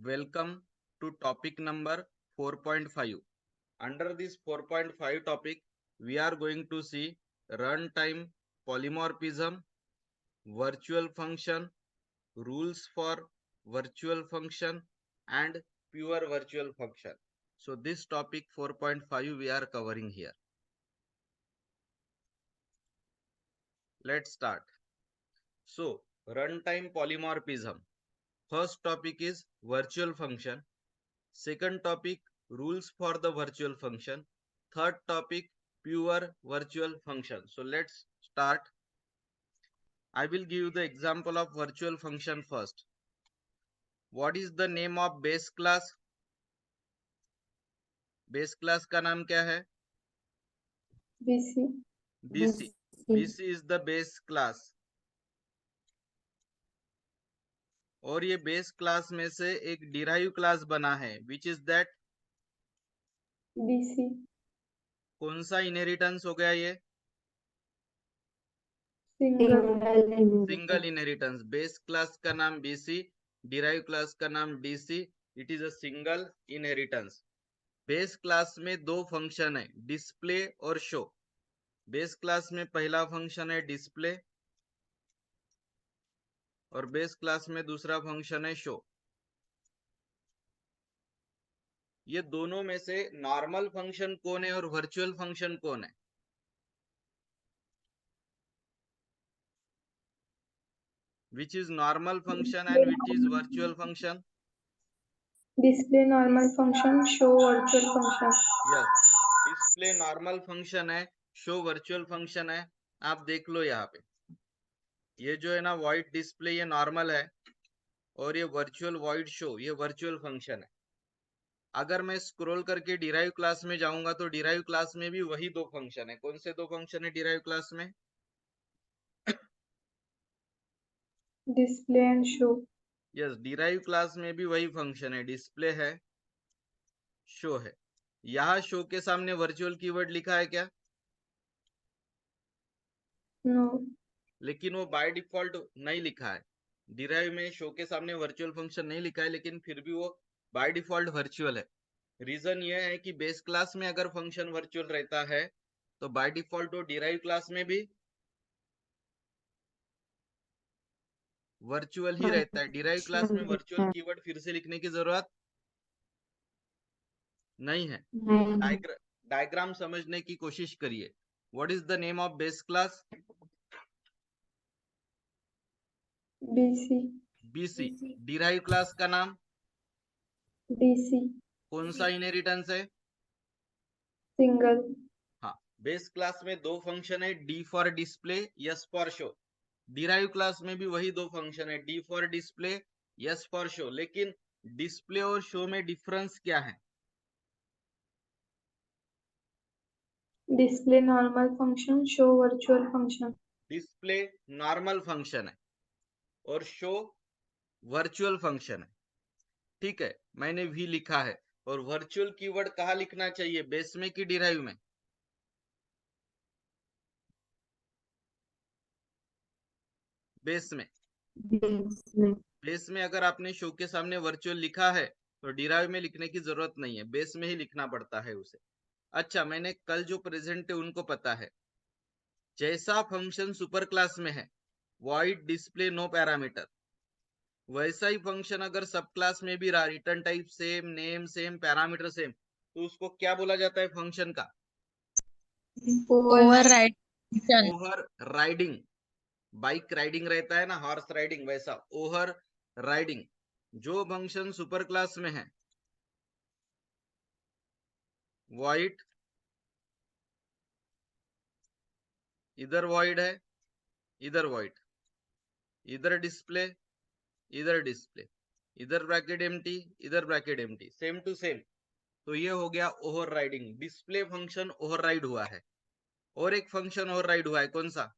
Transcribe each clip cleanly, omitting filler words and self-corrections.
Welcome to topic number 4.5. Under this 4.5 topic, we are going to see runtime polymorphism, virtual function, rules for virtual function, and pure virtual function. So this topic 4.5 we are covering here. Let's start. So runtime polymorphism. First topic is virtual function. Second topic, rules for the virtual function. Third topic, pure virtual function. So let's start. I will give you the example of virtual function first. What is the name of base class? Base class का नाम क्या है? BC. BC. BC is the base class. और ये base class में से एक derive class बना है, विच इज दैट? BC. कौन सा इनहेरिटेंस हो गया ये? Single inheritance. बेस क्लास का नाम BC, डिराइव क्लास का नाम DC. It is a single inheritance. Base class में दो फंक्शन है, डिस्प्ले और शो. बेस क्लास में पहला फंक्शन है डिस्प्ले और बेस क्लास में दूसरा फंक्शन है शो. ये दोनों में से नॉर्मल फंक्शन कौन है और वर्चुअल फंक्शन कौन है? Which is normal function and which is virtual function? Display normal function, show virtual function. Yes, display normal function है, शो वर्चुअल फंक्शन है. आप देख लो यहाँ पे, ये जो है ना वॉइड डिस्प्ले ये नॉर्मल है और ये वर्चुअल वॉइड शो ये वर्चुअल फंक्शन है. अगर मैं स्क्रॉल करके डिराइव क्लास में जाऊंगा तो डिराइव क्लास में भी वही दो फंक्शन है. कौन से दो फंक्शन है डिराइव क्लास में? Display and show. Yes, derive class में भी वही फंक्शन है, डिस्प्ले है, शो है. यहाँ शो के सामने वर्चुअल कीवर्ड लिखा है क्या? No. लेकिन वो बाय डिफॉल्ट नहीं लिखा है. डिराइव में शो के सामने वर्चुअल फंक्शन नहीं लिखा है, लेकिन फिर भी वो बाय डिफॉल्ट वर्चुअल है. रीजन ये है कि बेस क्लास में अगर फंक्शन वर्चुअल रहता है तो बाय डिफॉल्ट वो डिराइव क्लास में भी वर्चुअल ही रहता है. डिराइव क्लास में वर्चुअल कीवर्ड फिर से लिखने की जरूरत नहीं है. डायग्राम समझने की कोशिश करिए. What is the name of base class? BC. BC. Derive class का नाम? DC. कौन सा इनहेरिटेंस है? Single. हाँ, बेस क्लास में दो फंक्शन है, D for display, S for show. Derive class में भी वही दो फंक्शन है, D for display, S for show. लेकिन डिस्प्ले और शो में डिफरेंस क्या है? Display normal function, show virtual function. Display normal function है और शो वर्चुअल फंक्शन है. ठीक है, मैंने भी लिखा है. और वर्चुअल कीवर्ड कहाँ लिखना चाहिए, बेस में कि डिराइव में? बेस में. बेस में अगर आपने शो के सामने वर्चुअल लिखा है तो डिराइव में लिखने की जरूरत नहीं है, बेस में ही लिखना पड़ता है उसे. अच्छा, मैंने कल जो प्रेजेंट है उनको पता है. जैसा फंक्शन सुपर क्लास में है, वॉइड डिस्प्ले नो पैरामीटर, वैसा ही फंक्शन अगर सब क्लास में भी रहा, return type same, name same, parameter same, तो उसको क्या बोला जाता है फंक्शन का? Override. Over riding. Bike riding रहता है ना, हॉर्स राइडिंग, वैसा ओवर राइडिंग. जो फंक्शन सुपर क्लास में है, वॉइड, इधर वॉइड है, इधर वॉइड, इधर डिस्प्ले, इधर डिस्प्ले, इधर ब्रैकेट एम्प्टी, इधर bracket empty, same to same. तो ये हो गया ओवरराइडिंग. डिस्प्ले फंक्शन ओवरराइड हुआ है. और एक फंक्शन ओवरराइड हुआ है, कौन सा?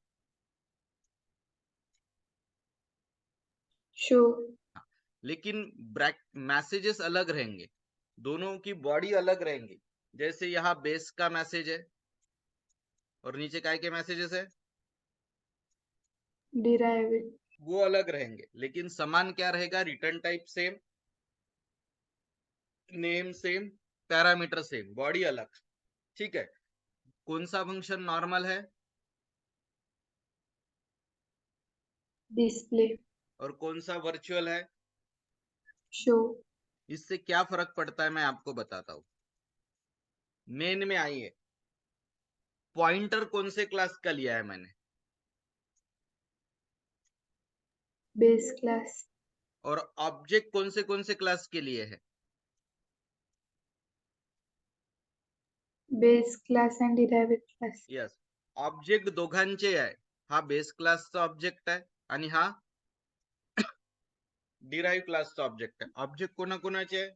Show. लेकिन मैसेजेस अलग रहेंगे, दोनों की बॉडी अलग रहेंगी. जैसे यहाँ बेस का मैसेज है और नीचे काय के मैसेजेस है, Derive. वो अलग रहेंगे. लेकिन समान क्या रहेगा, return type same, name same, parameter same, body अलग, ठीक है। कौन सा फंक्शन नॉर्मल है डिस्प्ले, और कौन सा वर्चुअल है? शो, इससे क्या फर्क पड़ता है मैं आपको बताता हूं। मेन में आइए, पॉइंटर कौन से क्लास का लिया है मैंने, बेस क्लास, और ऑब्जेक्ट कौन से क्लास के लिए है? Base class and derived class. Yes, object दोघांचे आहे. हा बेस क्लासचा ऑब्जेक्ट आहे आणि हा डिराइव क्लासचा ऑब्जेक्ट आहे. ऑब्जेक्ट कोणाकोणाचे आहे?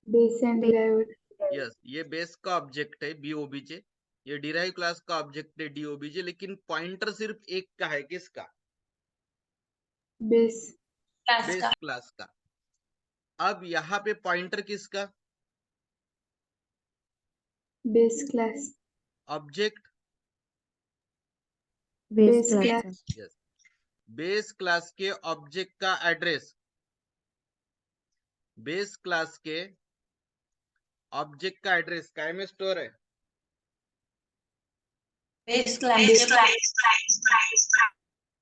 Base and derived. यस, ये बेस का ऑब्जेक्ट है बीओबीजे, ये डिराइव क्लास का ऑब्जेक्ट है डीओबीजे, लेकिन पॉइंटर सिर्फ एक का है. किसका? बेस बेस क्लास का. अब यहाँ पे पॉइंटर किसका? Base class. Object base class. Yes, base class के ऑब्जेक्ट का एड्रेस, बेस क्लास के ऑब्जेक्ट का एड्रेस काय में स्टोर है? Base class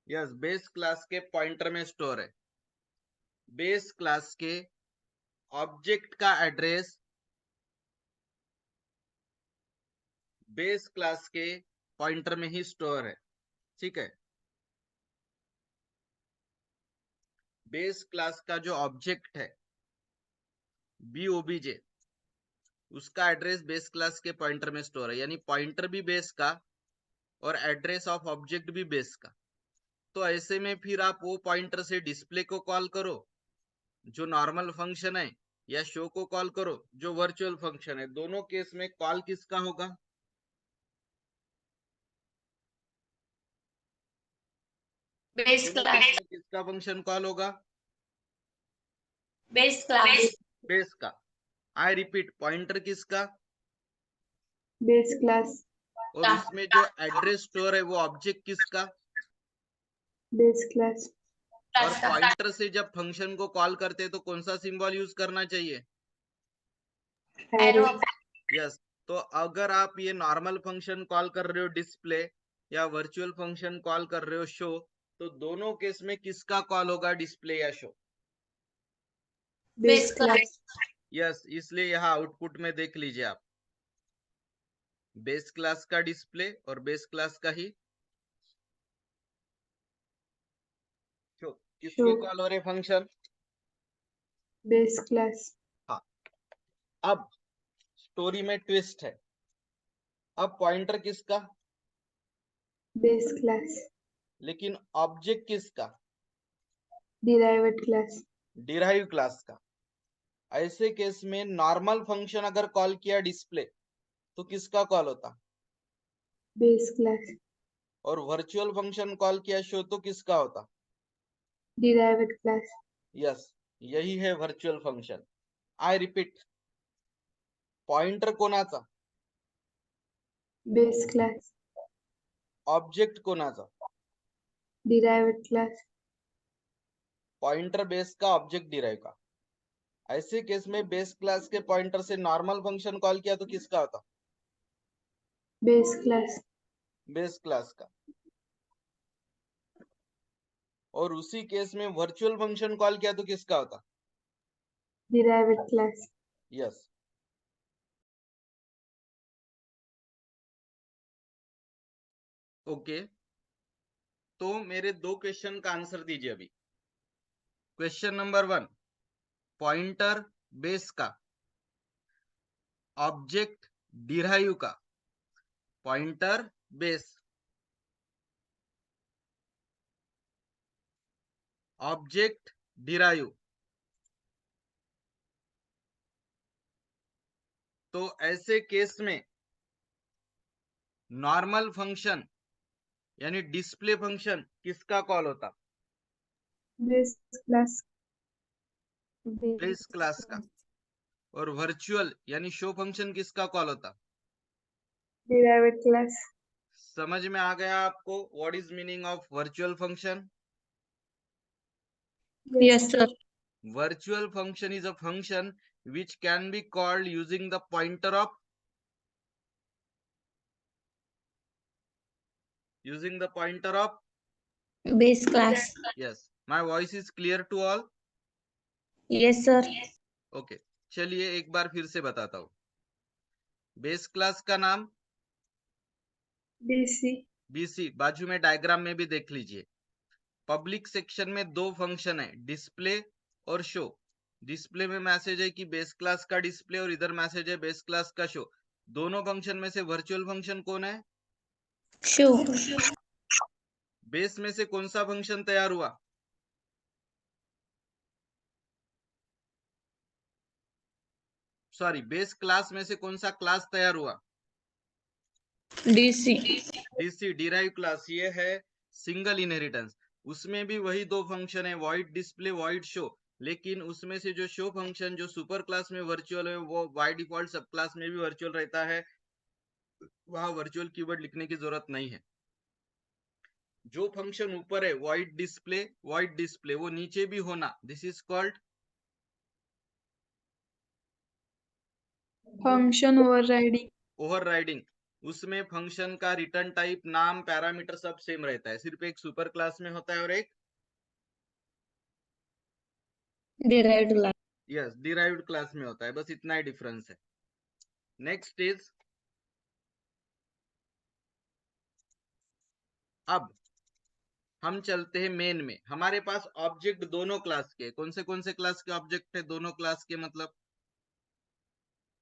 yes, base class के पॉइंटर में स्टोर है. बेस क्लास के ऑब्जेक्ट का एड्रेस बेस क्लास के पॉइंटर में ही स्टोर है, ठीक है. बेस क्लास का जो ऑब्जेक्ट है बीओबीजे, उसका एड्रेस बेस क्लास के पॉइंटर में स्टोर है, यानी पॉइंटर भी बेस का और एड्रेस ऑफ ऑब्जेक्ट भी बेस का. तो ऐसे में फिर आप वो पॉइंटर से डिस्प्ले को कॉल करो जो नॉर्मल फंक्शन है, या शो को कॉल करो जो वर्चुअल फंक्शन है, दोनों केस में कॉल किसका होगा? बेस दोनों क्लास केस में किसका फंक्शन कॉल होगा? बेस क्लास बेस का. आई रिपीट, पॉइंटर किसका? Base class. और उसमें जो एड्रेस स्टोर है वो ऑब्जेक्ट किसका? Base class. और पॉइंटर से जब फंक्शन को कॉल करते हैं तो कौन सा सिंबल यूज करना चाहिए? एरो. यस. तो अगर आप ये नॉर्मल फंक्शन कॉल कर रहे हो डिस्प्ले, या वर्चुअल फंक्शन कॉल कर रहे हो शो, तो दोनों केस में किसका कॉल होगा, डिस्प्ले या शो? Base class. यस, इसलिए यहाँ आउटपुट में देख लीजिए आप, बेस क्लास का डिस्प्ले और बेस क्लास का ही शो. किसके कॉल हो रहे फंक्शन? Base class. हाँ. अब स्टोरी में ट्विस्ट है. अब पॉइंटर किसका? Base class. लेकिन ऑब्जेक्ट किसका? Derived class. डिराइव क्लास का. ऐसे केस में नॉर्मल फंक्शन अगर कॉल किया डिस्प्ले तो किसका कॉल होता? Base class. और वर्चुअल फंक्शन कॉल किया शो तो किसका होता? Derived class. यस, यही है virtual function. I repeat, pointer कोणाचा? Base class. ऑब्जेक्ट कोणाचा? Derived class. पॉइंटर बेस का, ऑब्जेक्ट डिराइव का. ऐसे केस में बेस क्लास के पॉइंटर से नॉर्मल फंक्शन कॉल किया तो किसका होता? Base class. बेस क्लास का. और उसी केस में वर्चुअल फंक्शन कॉल किया तो किसका होता? Derived class. यस. ओके, तो मेरे दो क्वेश्चन का आंसर दीजिए अभी. क्वेश्चन नंबर 1, पॉइंटर बेस का, ऑब्जेक्ट डिराइव का. Pointer base, object derive. तो ऐसे केस में नॉर्मल फंक्शन यानी डिस्प्ले फंक्शन किसका कॉल होता? Base class. बेस क्लास का. और वर्चुअल यानी शो फंक्शन किसका कॉल होता? Derived class. समझ में आ गया आपको what is meaning of virtual function? Yes sir Virtual function is a function which can be called using the pointer of Base class. yes. My voice is clear to all? Yes, sir. Okay चलिए एक बार फिर से बताता हूँ. Base class का नाम BC. BC, बाजू में डायग्राम में भी देख लीजिए. पब्लिक सेक्शन में दो फंक्शन है, डिस्प्ले और शो. डिस्प्ले में मैसेज है कि बेस क्लास का डिस्प्ले और इधर मैसेज है बेस क्लास का शो. दोनों फंक्शन में से वर्चुअल फंक्शन कौन है? Show. बेस में से कौन सा फंक्शन तैयार हुआ? सॉरी, बेस क्लास में से कौन सा क्लास तैयार हुआ? DC. DC, derive class. ये है सिंगल इनहेरिटेंस. उसमें भी वही दो फंक्शन है, वॉइड डिस्प्ले, वॉइड शो. लेकिन उसमें से जो शो फंक्शन जो सुपर क्लास में वर्चुअल है वो बाय डिफॉल्ट सब क्लास में भी वर्चुअल रहता है. वहां वर्चुअल कीवर्ड लिखने की जरूरत नहीं है. जो फंक्शन ऊपर है वॉइड डिस्प्ले वो नीचे भी होना, this is called Function overriding. Overriding. उसमें फंक्शन का रिटर्न टाइप, नाम, पैरामीटर सब सेम रहता है. सिर्फ एक सुपर क्लास में होता है और एक Derived class. Yes derived class में होता है. बस इतना ही डिफरेंस है. नेक्स्ट इज, अब हम चलते हैं मेन में. हमारे पास ऑब्जेक्ट दोनों क्लास के. कौन से क्लास के ऑब्जेक्ट है दोनों क्लास के? मतलब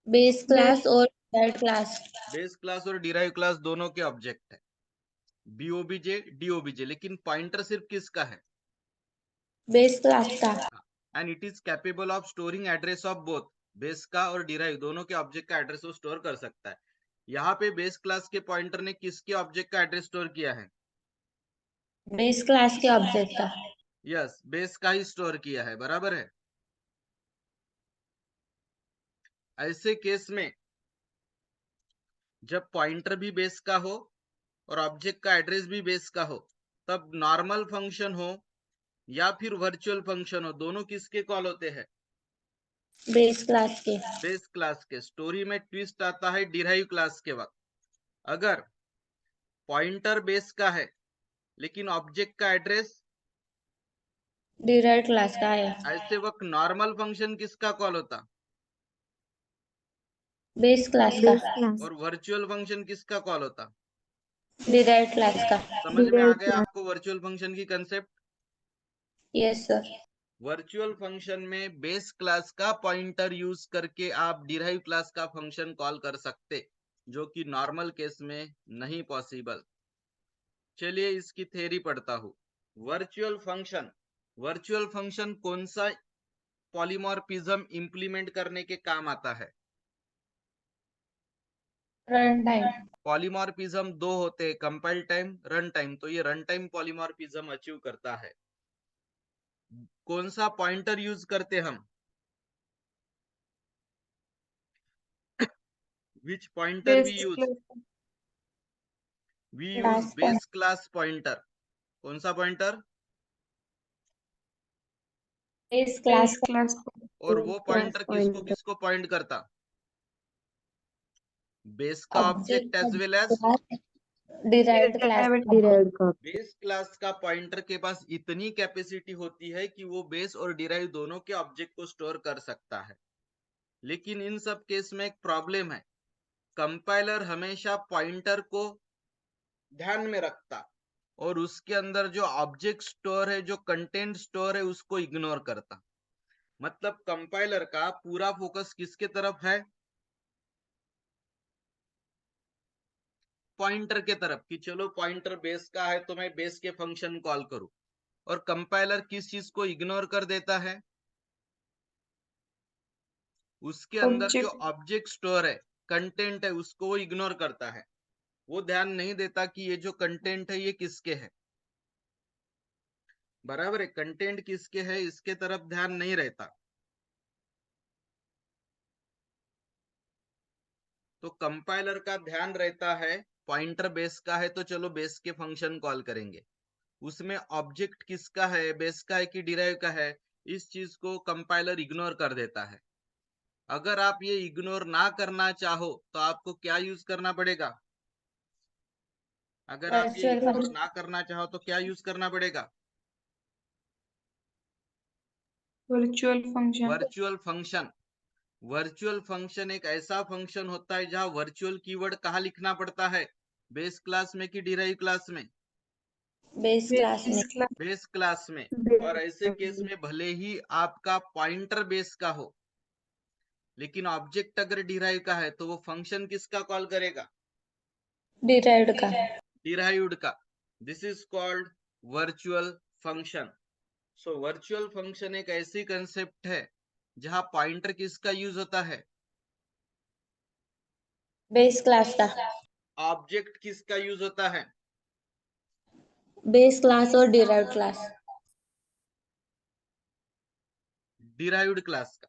Base class और derived class. बेस क्लास और डिराइव क्लास दोनों के ऑब्जेक्ट है, बीओबीजे डीओबीजे. लेकिन पॉइंटर सिर्फ किसका है? Base class का. And it is capable of storing address of both. Base का और डिराइव दोनों के ऑब्जेक्ट का एड्रेस वो स्टोर कर सकता है. यहाँ पे बेस क्लास के पॉइंटर ने किसके ऑब्जेक्ट का एड्रेस स्टोर किया है? Base class के ऑब्जेक्ट का. यस, बेस का ही स्टोर किया है. बराबर है. ऐसे केस में जब पॉइंटर भी बेस का हो और ऑब्जेक्ट का एड्रेस भी बेस का हो, तब नॉर्मल फंक्शन हो या फिर वर्चुअल फंक्शन हो, दोनों किसके कॉल होते हैं? Base class के. बेस क्लास के. स्टोरी में ट्विस्ट आता है डिराइव क्लास के वक्त. अगर पॉइंटर बेस का है लेकिन ऑब्जेक्ट का एड्रेस Derived class का है. ऐसे वक्त नॉर्मल फंक्शन किसका कॉल होता? Base class का. और वर्चुअल फंक्शन किसका कॉल होता? Derived class का. समझ में आ गया आपको वर्चुअल फंक्शन की concept? Yes, sir. Virtual function में बेस क्लास का पॉइंटर यूज करके आप डिराइव क्लास का फंक्शन कॉल कर सकते, जो कि नॉर्मल केस में नहीं पॉसिबल. चलिए इसकी थ्योरी पढ़ता हूं. वर्चुअल फंक्शन कौन सा पॉलीमॉर्फिज्म इंप्लीमेंट करने के काम आता है? Run time. पॉलीमॉर्फिज्म दो होते हैं, कंपाइल टाइम, रन टाइम. तो ये रन टाइम पॉलीमॉर्फिज्म अचीव करता है. कौन सा पॉइंटर यूज करते हम? Which pointer we Base use? class. We use Class base class pointer. कौन सा pointer? Base class Base class. और वो पॉइंटर किसको किसको पॉइंट करता? बेस का object as well as derived class. Base class का पॉइंटर के पास इतनी कैपेसिटी होती है कि वो बेस और डिराइव दोनों के ऑब्जेक्ट को स्टोर कर सकता है. लेकिन इन सब केस में एक प्रॉब्लम है. कंपाइलर हमेशा पॉइंटर को ध्यान में रखता और उसके अंदर जो ऑब्जेक्ट स्टोर है, जो कंटेंट स्टोर है, उसको इग्नोर करता. मतलब कंपाइलर का पूरा फोकस किसके तरफ है? पॉइंटर के तरफ. कि चलो पॉइंटर बेस का है तो मैं बेस के फंक्शन कॉल करूं. और कंपाइलर किस चीज को इग्नोर कर देता है? उसके अंदर जो Object. ऑब्जेक्ट स्टोर है, कंटेंट है, उसको वो इग्नोर करता है. वो ध्यान नहीं देता कि ये जो कंटेंट है ये किसके है. बराबर है. कंटेंट किसके है इसके तरफ ध्यान नहीं रहता. तो कंपाइलर का ध्यान रहता है पॉइंटर बेस का है तो चलो बेस के फंक्शन कॉल करेंगे. उसमें ऑब्जेक्ट किसका है, बेस का है कि डिराइव का है, इस चीज को कंपाइलर इग्नोर कर देता है। अगर आप ये इग्नोर ना करना चाहो तो आपको क्या यूज करना पड़ेगा? अगर आप ये वर्चुअल इग्नोर फंक्शन ना करना चाहो तो क्या यूज करना पड़ेगा? Virtual function virtual function. Virtual function एक ऐसा फंक्शन होता है जहां वर्चुअल कीवर्ड कहाँ लिखना पड़ता है? बेस क्लास में कि डिराइव क्लास में? बेस क्लास में। बेस क्लास बेस क्लास में। और ऐसे केस में भले ही आपका पॉइंटर बेस का हो, लेकिन ऑब्जेक्ट अगर डिराइव का है तो वो फंक्शन किसका कॉल करेगा? डिराइव्ड का। डिराइव्ड का। This is called virtual function. So virtual function एक ऐसी कंसेप्ट है जहां पॉइंटर किसका यूज होता है? बेस क्लास का। ऑब्जेक्ट किसका यूज होता है? बेस क्लास और डिराइव्ड क्लास। डिराइव्ड क्लास का।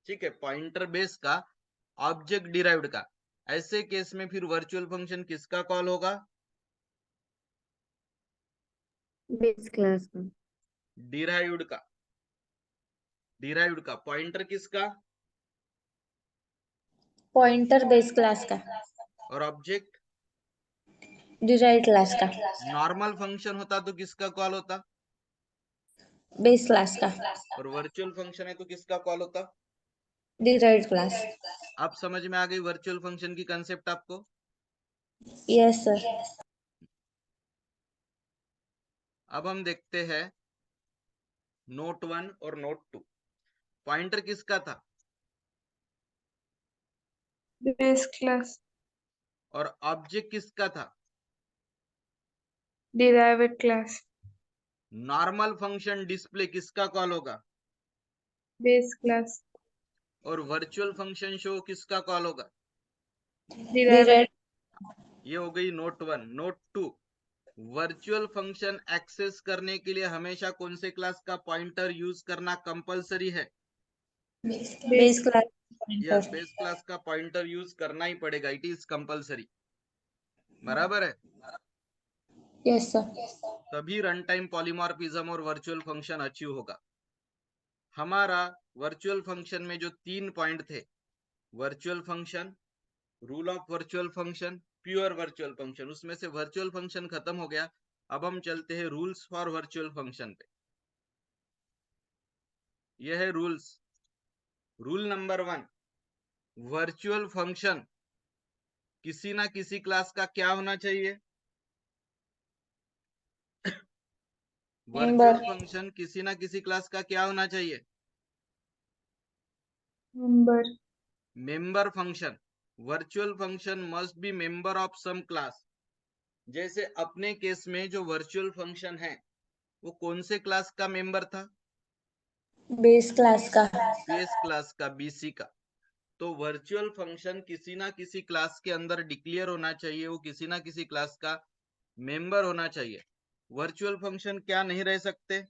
ठीक है, पॉइंटर बेस का, ऑब्जेक्ट डिराइव्ड का। ऐसे केस में फिर वर्चुअल फंक्शन किसका कॉल होगा? बेस क्लास का। डिराइव्ड का। डिराइव्ड का। पॉइंटर किसका? पॉइंटर बेस क्लास का। और ऑब्जेक्ट? डिराइव्ड क्लास का। नॉर्मल फंक्शन होता तो किसका कॉल होता? बेस क्लास का। और वर्चुअल फंक्शन है तो किसका कॉल होता? Derived class. आप समझ में आ गई वर्चुअल फंक्शन की कंसेप्ट आपको? Yes sir. अब हम देखते हैं नोट 1 और नोट 2। पॉइंटर किसका था? बेस क्लास और ऑब्जेक्ट किसका था? Derived class normal function display किसका कॉल होगा? बेस क्लास और वर्चुअल फंक्शन शो किसका कॉल होगा? Derived derived. ये हो गई note 1। Note 2, virtual function access करने के लिए हमेशा कौन से क्लास का पॉइंटर यूज करना कंपलसरी है? Base class yes, pointer. Base class का पॉइंटर यूज करना ही पड़ेगा। It is compulsory. बराबर है? Yes sir. तभी रन टाइम पॉलीमॉर्फिज्म और वर्चुअल फंक्शन अचीव होगा। हमारा वर्चुअल फंक्शन में जो 3 पॉइंट थे, virtual function, rule of virtual function, pure virtual function, उसमें से वर्चुअल फंक्शन खत्म हो गया। अब हम चलते हैं रूल्स फॉर वर्चुअल फंक्शन पे। यह है rules. Rule number 1, virtual function किसी ना किसी क्लास का क्या होना चाहिए? Virtual member. फंक्शन किसी ना किसी क्लास का क्या होना चाहिए? Member member function. Virtual function must be member of some class. जैसे अपने केस में जो वर्चुअल फंक्शन है वो कौन से क्लास का मेंबर था? बेस क्लास का। बेस क्लास का, बीसी का। तो वर्चुअल फंक्शन किसी ना किसी क्लास के अंदर डिक्लेयर होना चाहिए, वो किसी ना किसी क्लास का मेंबर होना चाहिए। वर्चुअल फंक्शन क्या नहीं रह सकते?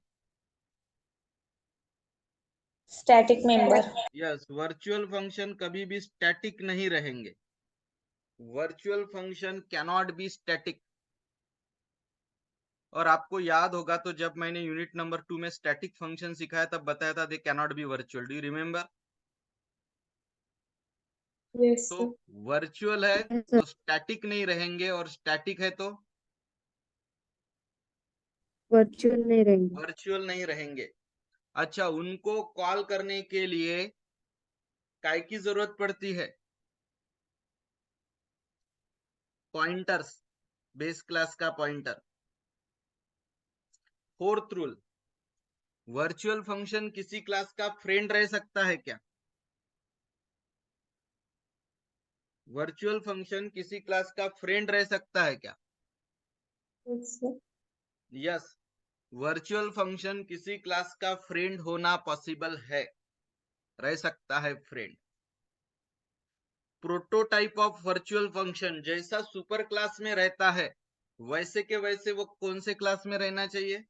Static member. Yes, virtual function कभी भी स्टैटिक नहीं रहेंगे। Virtual function cannot be static. और आपको याद होगा तो जब मैंने यूनिट नंबर 2 में स्टैटिक फंक्शन सिखाया तब बताया था they cannot be virtual. Do you remember? Yes तो वर्चुअल है तो स्टैटिक नहीं रहेंगे, और स्टैटिक है तो वर्चुअल नहीं रहेंगे। वर्चुअल नहीं रहेंगे। अच्छा, उनको कॉल करने के लिए काय की जरूरत पड़ती है? पॉइंटर्स, बेस क्लास का pointer. Fourth rule, virtual function किसी क्लास का फ्रेंड रह सकता है क्या? वर्चुअल फंक्शन किसी क्लास का फ्रेंड रह सकता है क्या? यस यस, वर्चुअल फंक्शन किसी क्लास का फ्रेंड होना पॉसिबल है, रह सकता है friend. Prototype of virtual function जैसा सुपर क्लास में रहता है वैसे के वैसे वो कौन से क्लास में रहना चाहिए?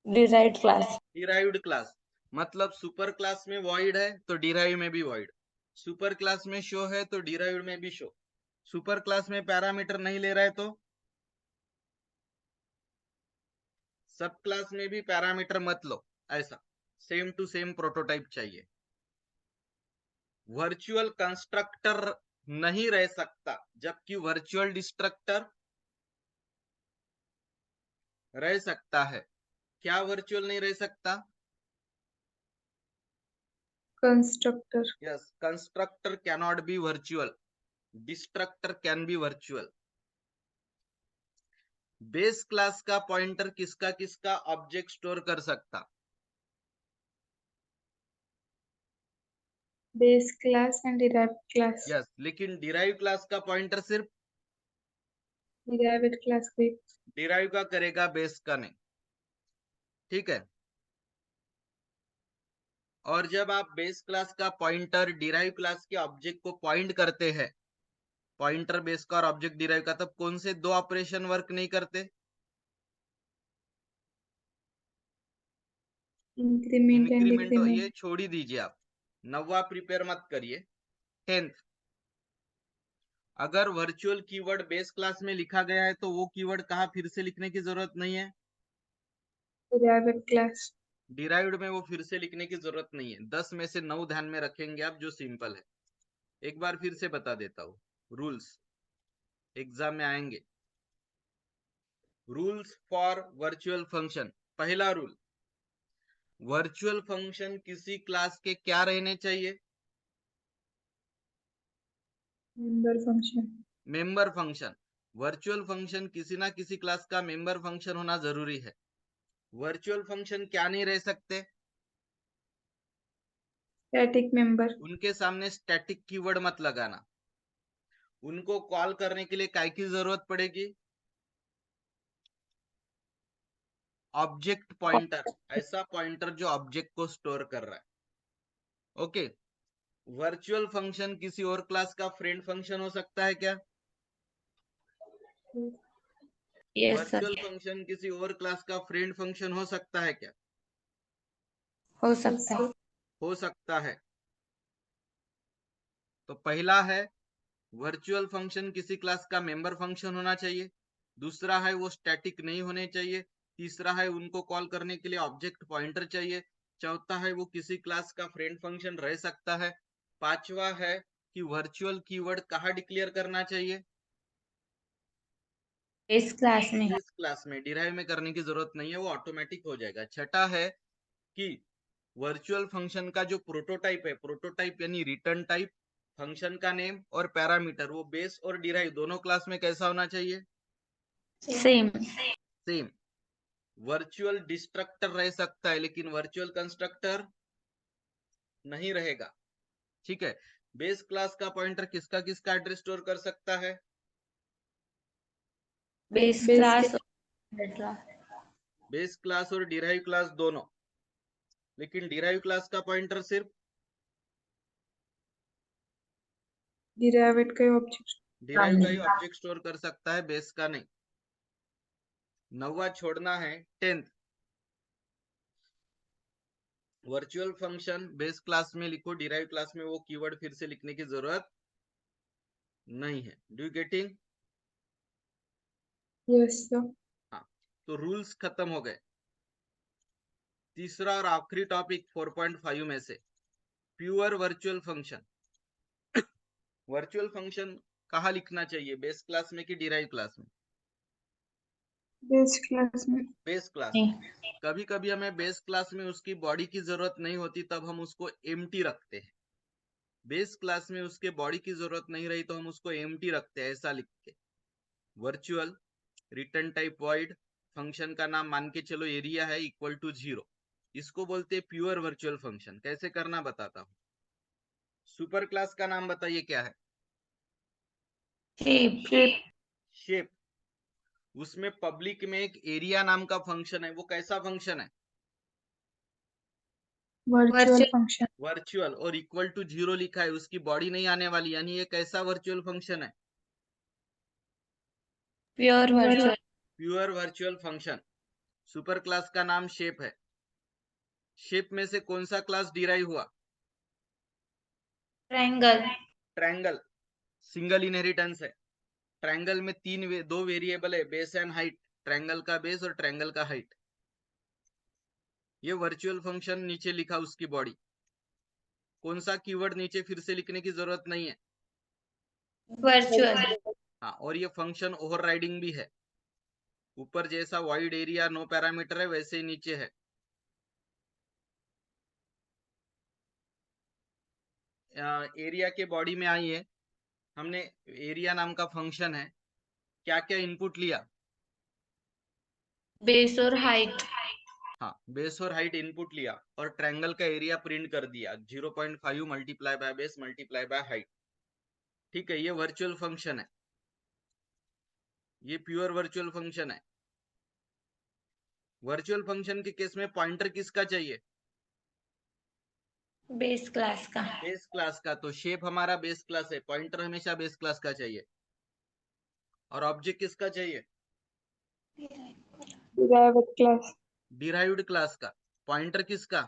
Derived class. Derived class. मतलब सुपर क्लास में वॉइड है तो डिराइव में भी वॉइड, सुपर क्लास में शो है तो डिराइव्ड में भी शो। सुपर क्लास में पैरामीटर नहीं ले रहा है तो सब क्लास में भी पैरामीटर मत लो। ऐसा सेम टू सेम प्रोटोटाइप चाहिए। वर्चुअल कंस्ट्रक्टर नहीं रह सकता, जबकि वर्चुअल डिस्ट्रक्टर रह सकता है। क्या वर्चुअल नहीं रह सकता? Constructor. Yes, constructor cannot be virtual, destructor can be virtual. Base class का पॉइंटर किसका किसका ऑब्जेक्ट स्टोर कर सकता? Base class and derived class. Yes, लेकिन डिराइव क्लास का पॉइंटर सिर्फ Derived class को डिराइव का करेगा, बेस का नहीं। ठीक है। और जब आप बेस क्लास का पॉइंटर डिराइव क्लास के ऑब्जेक्ट को पॉइंट करते हैं, पॉइंटर बेस का और ऑब्जेक्ट डिराइव का, तब कौन से दो ऑपरेशन वर्क नहीं करते? increment and इंक्रीमेंट तो decrement. ये छोड़ ही दीजिए आप, 9वां प्रिपेयर मत करिए, 10th। अगर वर्चुअल कीवर्ड बेस क्लास में लिखा गया है तो वो कीवर्ड कहाँ फिर से लिखने की जरूरत नहीं है? Derived class. डिराइव्ड में वो फिर से लिखने की जरूरत नहीं है। 10 में से 9 ध्यान में रखेंगे आप, जो सिंपल है। एक बार फिर से बता देता हूँ, रूल्स एग्जाम में आएंगे। Rules for virtual function. पहला रूल, वर्चुअल फंक्शन किसी क्लास के क्या रहने चाहिए? Member function. Member function. Virtual function किसी ना किसी क्लास का मेंबर फंक्शन होना जरूरी है। वर्चुअल फंक्शन क्या नहीं रह सकते? Static member. उनके सामने स्टैटिक कीवर्ड मत लगाना। उनको कॉल करने के लिए काय की जरूरत पड़ेगी? ऑब्जेक्ट पॉइंटर, ऐसा पॉइंटर जो ऑब्जेक्ट को स्टोर कर रहा है। ओके। वर्चुअल फंक्शन किसी और क्लास का फ्रेंड फंक्शन हो सकता है क्या? यस सर, वर्चुअल फंक्शन किसी और क्लास का फ्रेंड फंक्शन हो सकता है क्या? हो सकता है। हो सकता है। तो पहला है, वर्चुअल फंक्शन किसी क्लास का मेंबर फंक्शन होना चाहिए। दूसरा है, वो स्टैटिक नहीं होने चाहिए। तीसरा है, उनको कॉल करने के लिए ऑब्जेक्ट पॉइंटर चाहिए। चौथा है, वो किसी क्लास का फ्रेंड फंक्शन रह सकता है। पांचवा है कि वर्चुअल कीवर्ड कहाँ डिक्लेयर करना चाहिए? बेस क्लास में। बेस क्लास में, डिराइव में करने की जरूरत नहीं है, वो ऑटोमेटिक हो जाएगा। छठा है कि वर्चुअल फंक्शन का जो प्रोटोटाइप है, प्रोटोटाइप यानी रिटर्न टाइप, फंक्शन का नेम और पैरामीटर, वो बेस और डिराइव दोनों क्लास में कैसा होना चाहिए? सेम। सेम। वर्चुअल डिस्ट्रक्टर रह सकता है, लेकिन वर्चुअल कंस्ट्रक्टर नहीं रहेगा। ठीक है। बेस क्लास का पॉइंटर किसका किसका एड्रेस स्टोर कर सकता है? Base Base class. Base class और डिराइव क्लास दोनों। लेकिन डिराइव क्लास का पॉइंटर सिर्फ derived का object. डिराइव का ही ऑब्जेक्ट स्टोर कर सकता है, बेस का नहीं। 9वां छोड़ना है, 10th। Virtual function base class में लिखो, डिराइव क्लास में वो कीवर्ड फिर से लिखने की जरूरत नहीं है। Do you getting? Yes sir. हाँ, तो रूल्स खत्म हो गए। तीसरा और आखिरी टॉपिक 4.5 में से, pure virtual function. Virtual function कहाँ लिखना चाहिए, बेस क्लास में कि डिराइव क्लास में? Base class में. बेस क्लास में। कभी कभी हमें बेस क्लास में उसकी बॉडी की जरूरत नहीं होती, तब हम उसको एम्प्टी रखते हैं। बेस क्लास में उसके बॉडी की जरूरत नहीं रही तो हम उसको एम्प्टी रखते हैं, ऐसा लिख के। Virtual return type void, function का नाम मान के चलो एरिया है इक्वल टू 0, इसको बोलते हैं प्योर वर्चुअल फंक्शन। कैसे करना बताता हूँ। सुपर क्लास का नाम बताइए क्या है? शेप। शेप। उसमें पब्लिक में एक एरिया नाम का फंक्शन है, वो कैसा फंक्शन है? Virtual function. वर्चुअल। और इक्वल टू 0 लिखा है, उसकी बॉडी नहीं आने वाली, यानी ये कैसा वर्चुअल फंक्शन है? Pure virtual. Pure virtual function. Super class का नाम शेप है। शेप में से कौन सा क्लास डिराइव हुआ? ट्रायंगल। ट्रायंगल। सिंगल इनहेरिटेंस है। ट्रायंगल में दो वेरिएबल है, बेस एंड हाइट। ट्रायंगल का बेस और ट्रायंगल का हाइट। ये वर्चुअल फंक्शन नीचे लिखा उसकी बॉडी, कौन सा कीवर्ड नीचे फिर से लिखने की जरूरत नहीं है। वर्चुअल। हाँ, और ये फंक्शन ओवरराइडिंग भी है, ऊपर जैसा वाइड एरिया नो पैरामीटर है वैसे ही नीचे है। एरिया के बॉडी में आइए, हमने एरिया नाम का फंक्शन है, क्या क्या इनपुट लिया। बेस और हाइट। हाँ, बेस और हाइट इनपुट लिया और ट्रायंगल का एरिया प्रिंट कर दिया 0.5 multiply by base multiply by height. ठीक है, ये वर्चुअल फंक्शन है, ये प्योर वर्चुअल फंक्शन है। वर्चुअल फंक्शन के केस में पॉइंटर किसका चाहिए, बेस क्लास का। बेस क्लास का। तो शेप हमारा बेस क्लास है, पॉइंटर हमेशा बेस क्लास का चाहिए। और ऑब्जेक्ट किसका चाहिए, derived class, डिराइव्ड क्लास का। पॉइंटर किसका,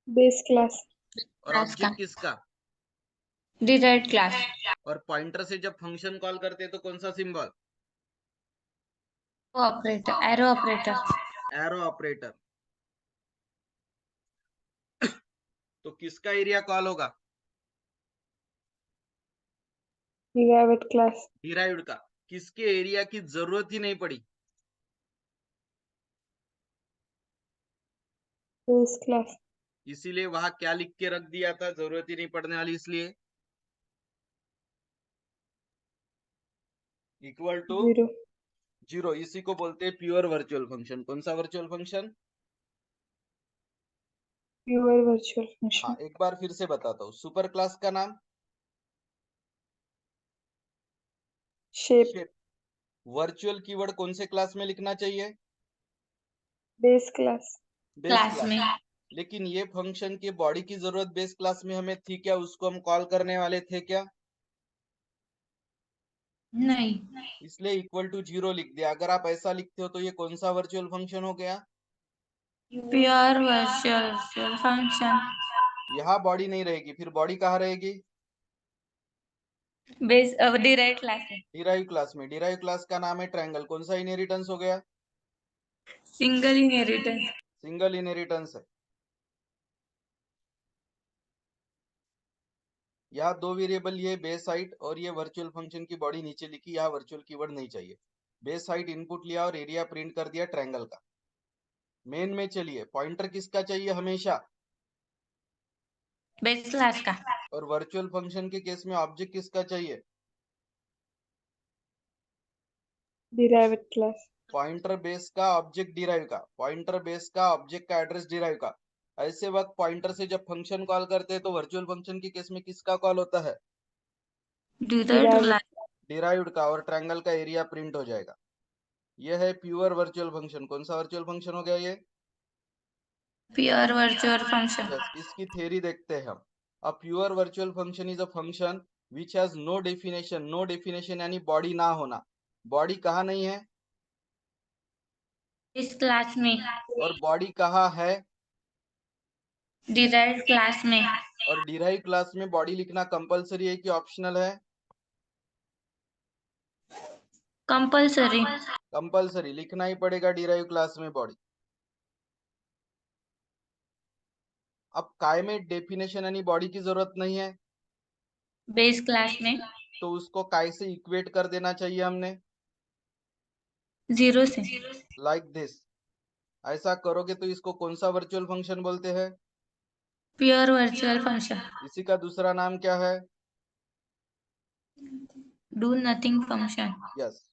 base class, और क्लास का। ऑब्जेक्ट किसका। Derived class. और पॉइंटर से जब फंक्शन कॉल करते हैं तो कौन सा symbol, operator, arrow operator. Arrow operator. तो किसका एरिया कॉल होगा, derived class, डिराइव्ड का। किसके एरिया की जरूरत ही नहीं पड़ी, base class, इसीलिए वहां क्या लिख के रख दिया था, जरूरत ही नहीं पड़ने वाली, इसलिए इक्वल टू 0, 0। इसी को बोलते हैं प्योर वर्चुअल फंक्शन। कौन सा वर्चुअल फंक्शन। pure virtual हाँ, function, एक बार फिर से बताता हूँ, सुपर क्लास का नाम shape, शेप। वर्चुअल कीवर्ड कौन से क्लास में लिखना चाहिए, base class, base class class. में। लेकिन ये फंक्शन की बॉडी की जरूरत बेस क्लास में हमें थी क्या, उसको हम कॉल करने वाले थे क्या, नहीं। इसलिए इक्वल टू 0 लिख दिया। अगर आप ऐसा लिखते हो तो ये कौन सा वर्चुअल फंक्शन हो गया, प्योर वर्चुअल फंक्शन। यहाँ बॉडी नहीं रहेगी, फिर बॉडी कहाँ रहेगी, बेस डिराइव्ड क्लास है। डिराइव क्लास में। डिराइव क्लास का नाम है ट्रायंगल, कौन सा इनहेरिटेंस हो गया, सिंगल इनहेरिटेंस। सिंगल इनहेरिटेंस है। यहाँ दो वेरिएबल, ये बेस हाइट और ये वर्चुअल फंक्शन की बॉडी नीचे लिखी, यहाँ वर्चुअल कीवर्ड नहीं चाहिए। बेस हाइट इनपुट लिया और एरिया प्रिंट कर दिया ट्रायंगल का। मेन में चलिए, पॉइंटर किसका चाहिए हमेशा, बेस क्लास का। और वर्चुअल फंक्शन के केस में ऑब्जेक्ट किसका चाहिए, derived class, पॉइंटर बेस का ऑब्जेक्ट डिराइव का, पॉइंटर बेस का ऑब्जेक्ट का एड्रेस डिराइव का। ऐसे वक्त पॉइंटर से जब फंक्शन कॉल करते हैं तो वर्चुअल फंक्शन के केस में किसका कॉल होता है, डिराइव्ड क्लास। डिराइव्ड का, और ट्रायंगल का एरिया प्रिंट हो जाएगा। यह है प्योर वर्चुअल फंक्शन। कौन सा वर्चुअल फंक्शन हो गया ये, प्योर वर्चुअल फंक्शन। यस। इसकी थ्योरी देखते हैं हम। A pure virtual function is a function which has no definition. No definition यानी बॉडी ना होना। बॉडी कहाँ नहीं है, इस क्लास में। और बॉडी कहाँ है, डिराइव्ड क्लास में। और डिराइव क्लास में बॉडी लिखना कंपलसरी है कि ऑप्शनल है, कंपलसरी। कंपलसरी लिखना ही पड़ेगा डिराइव क्लास में बॉडी। अब काय में डेफिनेशन यानी बॉडी की जरूरत नहीं है, बेस क्लास में। तो उसको काय से इक्वेट कर देना चाहिए हमने, 0 से। Like this. ऐसा करोगे तो इसको कौन सा वर्चुअल फंक्शन बोलते हैं, प्योर वर्चुअल फंक्शन। इसी का दूसरा नाम क्या है, डू नथिंग फंक्शन। यस।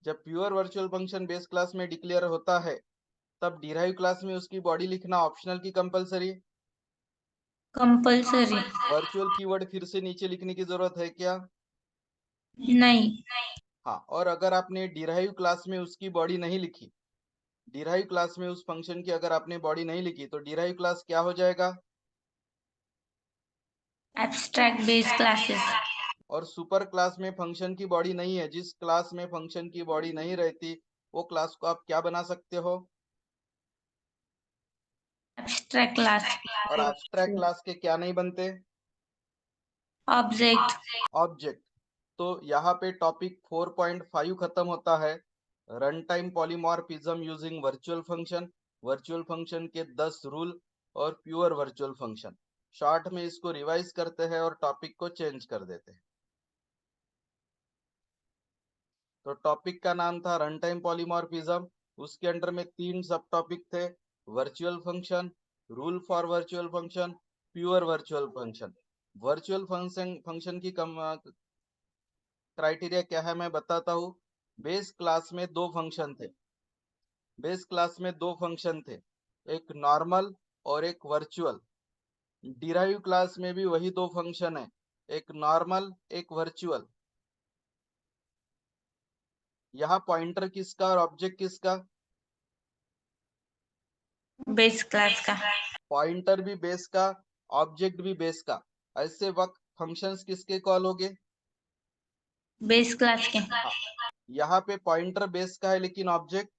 जब pure virtual function base class में डिक्लेयर होता है तब डिराइव क्लास में उसकी बॉडी लिखना ऑप्शनल की कंपलसरी, कंपलसरी। वर्चुअल कीवर्ड फिर से नीचे लिखने की जरूरत है क्या, नहीं। हाँ। और अगर आपने डिराइव क्लास में उसकी बॉडी नहीं लिखी, डिराइव क्लास में उस फंक्शन की अगर आपने बॉडी नहीं लिखी तो डिराइव क्लास क्या हो जाएगा, एब्स्ट्रैक्ट बेस क्लासेस। और सुपर क्लास में फंक्शन की बॉडी नहीं है। जिस क्लास में फंक्शन की बॉडी नहीं रहती वो क्लास को आप क्या बना सकते हो, एब्स्ट्रैक्ट क्लास। और एब्स्ट्रैक्ट क्लास के क्या नहीं बनते, ऑब्जेक्ट। ऑब्जेक्ट। तो यहाँ पे टॉपिक 4.5 खत्म होता है, run time polymorphism using virtual function. Virtual function के 10 रूल और प्योर वर्चुअल फंक्शन। शॉर्ट में इसको रिवाइज करते हैं और टॉपिक को चेंज कर देते हैं। तो टॉपिक का नाम था रन टाइम पॉलीमॉर्फिज्म। उसके अंडर में 3 सब टॉपिक थे, virtual function, rule for virtual function, pure virtual function. Virtual function की क्राइटेरिया क्या है मैं बताता हूँ। बेस क्लास में 2 फंक्शन थे, बेस क्लास में 2 फंक्शन थे, एक नॉर्मल और एक वर्चुअल। डिराइव क्लास में भी वही 2 फंक्शन है, एक नॉर्मल एक वर्चुअल। यहाँ पॉइंटर किसका और ऑब्जेक्ट किसका? बेस क्लास का। पॉइंटर भी बेस का, ऑब्जेक्ट भी बेस का। ऐसे वक्त फंक्शंस किसके कॉल होंगे? बेस क्लास के। यहाँ पे पॉइंटर बेस का है लेकिन ऑब्जेक्ट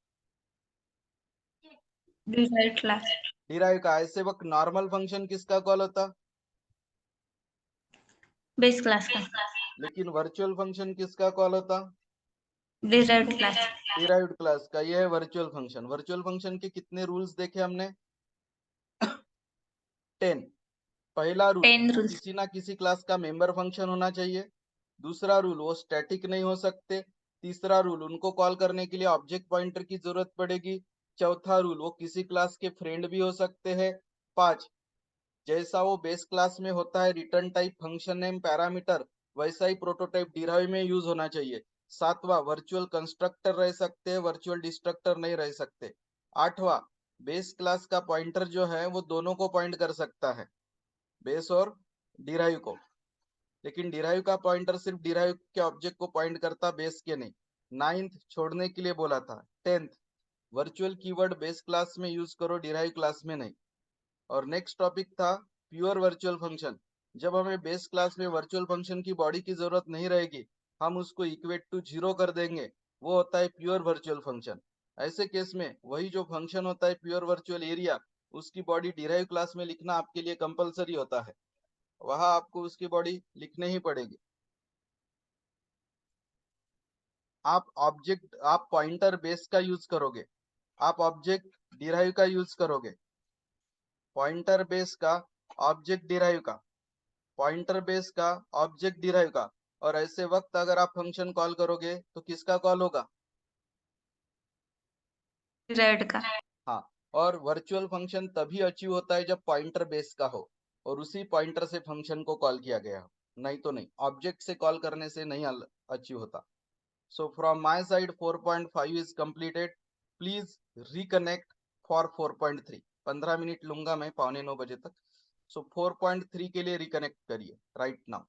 डिराइव्ड क्लास। डिराइव का। ऐसे वक्त नॉर्मल फंक्शन किसका कॉल होता? बेस क्लास का। लेकिन वर्चुअल फंक्शन किसका कॉल होता? Derived class. डिराइव्ड क्लास का। यह है वर्चुअल फंक्शन। वर्चुअल फंक्शन के कितने रूल्स देखे हमने? 10। पहला रूल, 10 रूल्स। किसी ना किसी क्लास का मेंबर फंक्शन होना चाहिए। दूसरा रूल, वो स्टैटिक नहीं हो सकते। तीसरा रूल, उनको कॉल करने के लिए ऑब्जेक्ट पॉइंटर की जरूरत पड़ेगी। चौथा रूल, वो किसी क्लास के फ्रेंड भी हो सकते हैं। 5, जैसा वो बेस क्लास में होता है return type, function name, parameter, वैसा ही प्रोटोटाइप डिराइव में यूज होना चाहिए। 7वां, वर्चुअल कंस्ट्रक्टर रह सकते हैं, वर्चुअल डिस्ट्रक्टर नहीं रह सकते। 8वां, बेस क्लास का पॉइंटर जो है वो दोनों को पॉइंट कर सकता है, बेस और डिराइव को। लेकिन डिराइव का पॉइंटर सिर्फ डिराइव के ऑब्जेक्ट को पॉइंट करता, बेस के नहीं। 9th, छोड़ने के लिए बोला था। 10th, virtual keyword base class में यूज करो, डिराइव क्लास में नहीं। और नेक्स्ट टॉपिक था प्योर वर्चुअल फंक्शन। जब हमें बेस क्लास में वर्चुअल फंक्शन की बॉडी की जरूरत नहीं रहेगी, हम उसको इक्वेट टू 0 कर देंगे, वो होता है प्योर वर्चुअल फंक्शन। ऐसे केस में वही जो फंक्शन होता है प्योर वर्चुअल एरिया, उसकी बॉडी डिराइव क्लास में लिखना आपके लिए कंपलसरी होता है। वहां आपको उसकी बॉडी लिखने ही पड़ेगी। आप पॉइंटर बेस का यूज करोगे, आप ऑब्जेक्ट डिराइव का यूज करोगे। पॉइंटर बेस का, ऑब्जेक्ट डिराइव का, पॉइंटर बेस का, ऑब्जेक्ट डिराइव का। और ऐसे वक्त अगर आप फंक्शन कॉल करोगे तो किसका कॉल होगा? डिराइव्ड का। हाँ। और वर्चुअल फंक्शन तभी अचीव होता है जब पॉइंटर बेस का हो और उसी पॉइंटर से फंक्शन को कॉल किया गया हो, नहीं तो नहीं। ऑब्जेक्ट से कॉल करने से नहीं अचीव होता। So from my side 4.5 is completed. Please reconnect for 4.3. 15 minute लूंगा मैं 8:45 बजे तक। So 4.3 के लिए रिकनेक्ट करिए right now.